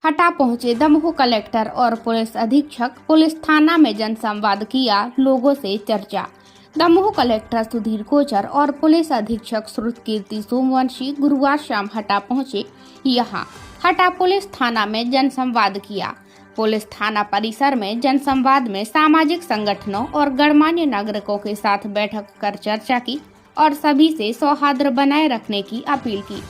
हटा पहुंचे दमोह कलेक्टर और पुलिस अधीक्षक। पुलिस थाना में जनसंवाद किया, लोगों से चर्चा। दमोह कलेक्टर सुधीर कोचर और पुलिस अधीक्षक श्रुतकीर्ति सोमवंशी गुरुवार शाम हटा पहुंचे। यहां हटा पुलिस थाना में जनसंवाद किया। पुलिस थाना परिसर में जनसंवाद में सामाजिक संगठनों और गणमान्य नागरिकों के साथ बैठक कर चर्चा की और सभी से सौहार्द बनाए रखने की अपील की।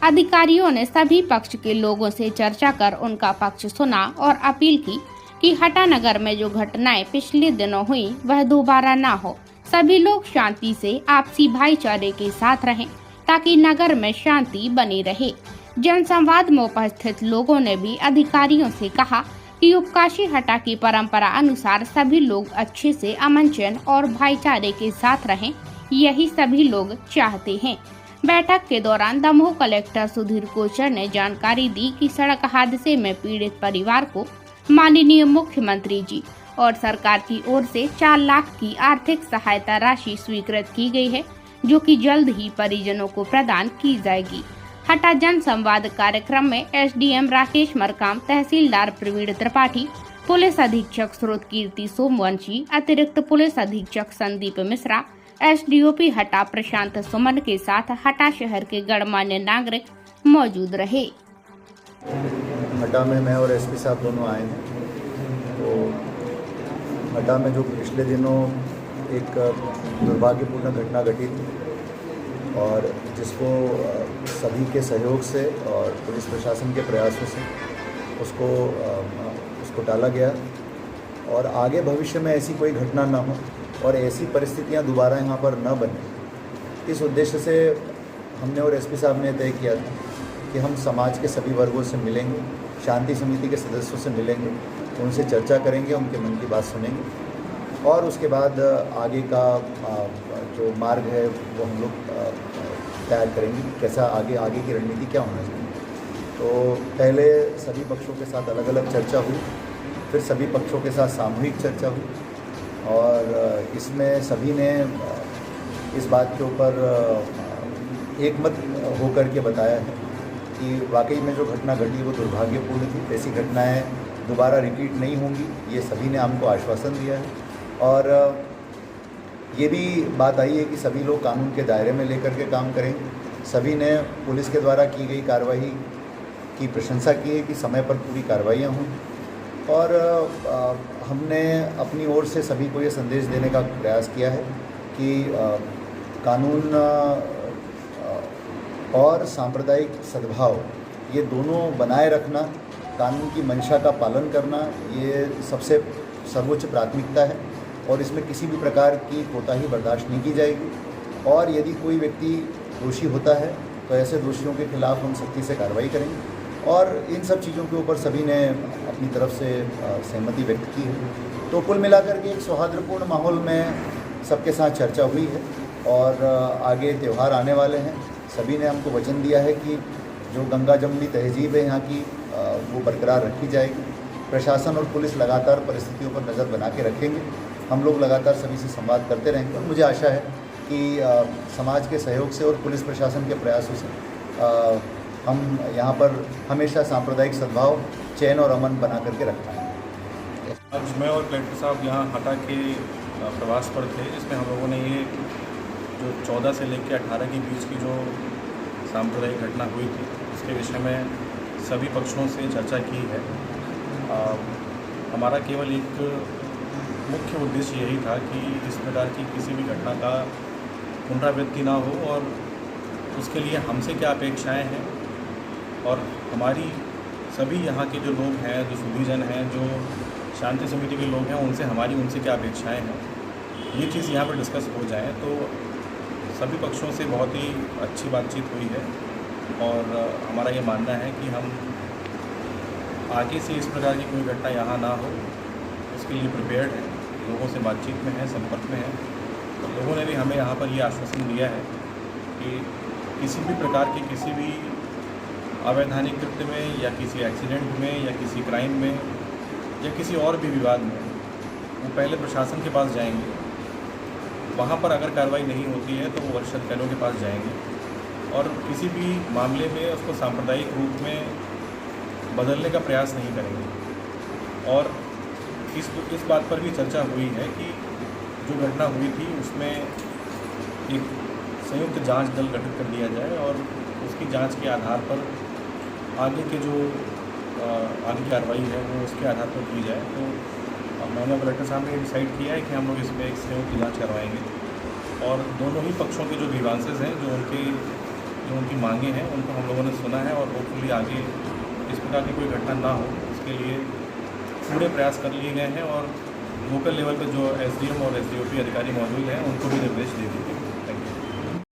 अधिकारियों ने सभी पक्ष के लोगों से चर्चा कर उनका पक्ष सुना और अपील की कि हटा नगर में जो घटनाएं पिछले दिनों हुई वह दोबारा ना हो। सभी लोग शांति से आपसी भाईचारे के साथ रहें ताकि नगर में शांति बनी रहे। जनसंवाद में उपस्थित लोगों ने भी अधिकारियों से कहा कि उपकाशी हटा की परंपरा अनुसार सभी लोग अच्छे से अमन चैन और भाईचारे के साथ रहें, यही सभी लोग चाहते हैं। बैठक के दौरान दमोह कलेक्टर सुधीर कोचर ने जानकारी दी कि सड़क हादसे में पीड़ित परिवार को माननीय मुख्यमंत्री जी और सरकार की ओर से 4 लाख की आर्थिक सहायता राशि स्वीकृत की गई है, जो कि जल्द ही परिजनों को प्रदान की जाएगी। हटा जन संवाद कार्यक्रम में एसडीएम राकेश मरकाम, तहसीलदार प्रवीण त्रिपाठी, पुलिस अधीक्षक श्रुतकीर्ति सोमवंशी, अतिरिक्त पुलिस अधीक्षक संदीप मिश्रा, एसडीओपी हटा प्रशांत सुमन के साथ हटा शहर के गणमान्य नागरिक मौजूद रहे। हटा में मैं और एसपी साहब दोनों आए हैं। तो हटा में जो पिछले दिनों एक दुर्भाग्यपूर्ण घटना घटी थी और जिसको सभी के सहयोग से और पुलिस प्रशासन के प्रयासों से उसको टाला गया और आगे भविष्य में ऐसी कोई घटना ना हो और ऐसी परिस्थितियां दोबारा यहाँ पर न बने। इस उद्देश्य से हमने और एसपी साहब ने तय किया था कि हम समाज के सभी वर्गों से मिलेंगे, शांति समिति के सदस्यों से मिलेंगे, उनसे चर्चा करेंगे, उनके मन की बात सुनेंगे और उसके बाद आगे का जो मार्ग है वो हम लोग तैयार करेंगे कि कैसा आगे की रणनीति क्या होना चाहिए। तो पहले सभी पक्षों के साथ अलग अलग चर्चा हुई, फिर सभी पक्षों के साथ सामूहिक चर्चा हुई और इसमें सभी ने इस बात के ऊपर एकमत होकर के बताया है कि वाकई में जो घटना घटी वो दुर्भाग्यपूर्ण थी, ऐसी घटनाएं दोबारा रिपीट नहीं होंगी, ये सभी ने हमको आश्वासन दिया है। और ये भी बात आई है कि सभी लोग कानून के दायरे में लेकर के काम करेंगे। सभी ने पुलिस के द्वारा की गई कार्रवाई की प्रशंसा की है कि समय पर पूरी कार्रवाइयाँ हों और हमने अपनी ओर से सभी को ये संदेश देने का प्रयास किया है कि कानून और सांप्रदायिक सद्भाव ये दोनों बनाए रखना, कानून की मंशा का पालन करना, ये सबसे सर्वोच्च प्राथमिकता है और इसमें किसी भी प्रकार की कोताही बर्दाश्त नहीं की जाएगी और यदि कोई व्यक्ति दोषी होता है तो ऐसे दोषियों के खिलाफ हम सख्ती से कार्रवाई करेंगे और इन सब चीज़ों के ऊपर सभी ने अपनी तरफ से सहमति व्यक्त की है। तो कुल मिलाकर के एक सौहार्दपूर्ण माहौल में सबके साथ चर्चा हुई है और आगे त्यौहार आने वाले हैं। सभी ने हमको वचन दिया है कि जो गंगा जमुनी तहजीब है यहाँ की वो बरकरार रखी जाएगी। प्रशासन और पुलिस लगातार परिस्थितियों पर नज़र बना के रखेंगे। हम लोग लगातार सभी से संवाद करते रहेंगे और मुझे आशा है कि समाज के सहयोग से और पुलिस प्रशासन के प्रयासों से हम यहाँ पर हमेशा सांप्रदायिक सद्भाव, चैन और अमन बना करके रख पाएंगे। आज मैं और कलेक्टर साहब यहाँ हटा के प्रवास पर थे, जिसमें हम लोगों ने ये जो 14 से लेकर 18 के बीच की जो सांप्रदायिक घटना हुई थी उसके विषय में सभी पक्षों से चर्चा की है। हमारा केवल एक मुख्य उद्देश्य यही था कि इस प्रकार की किसी भी घटना का पुनरावृत्ति ना हो और उसके लिए हमसे क्या अपेक्षाएं हैं और हमारी सभी यहाँ के जो लोग हैं, जो सुधीजन हैं, जो शांति समिति के लोग हैं, उनसे क्या अपेक्षाएं हैं, ये चीज़ यहाँ पर डिस्कस हो जाए। तो सभी पक्षों से बहुत ही अच्छी बातचीत हुई है और हमारा ये मानना है कि हम आगे से इस प्रकार की कोई घटना यहाँ ना हो उसके लिए प्रिपेयर्ड है, लोगों से बातचीत में है, संपर्क में है। तो लोगों ने भी हमें यहाँ पर ये आश्वासन दिया है कि किसी भी प्रकार के किसी भी अवैधानिक कृत्य में या किसी एक्सीडेंट में या किसी क्राइम में या किसी और भी विवाद में वो पहले प्रशासन के पास जाएंगे, वहाँ पर अगर कार्रवाई नहीं होती है तो वो वरिष्ठ अधिकारियों के पास जाएंगे और किसी भी मामले में उसको सांप्रदायिक रूप में बदलने का प्रयास नहीं करेंगे। और इस बात पर भी चर्चा हुई है कि जो घटना हुई थी उसमें एक संयुक्त जांच दल गठित कर दिया जाए और उसकी जांच के आधार पर आगे की कार्रवाई है वो उसके आधार पर की जाए। तो माननीय कलेक्टर साहब ने डिसाइड किया है कि हम लोग इसमें एक संयुक्त जांच करवाएंगे और दोनों ही पक्षों के जो ग्रीवांसेस हैं, जो उनकी मांगे हैं, उनको हम लोगों ने सुना है और होपफुली आगे इस प्रकार की कोई घटना ना हो इसके लिए पूरे प्रयास कर लिए गए हैं और लोकल लेवल पर जो एसडीएम और एसडीओपी अधिकारी मौजूद हैं उनको भी निर्देश दे दिए गए।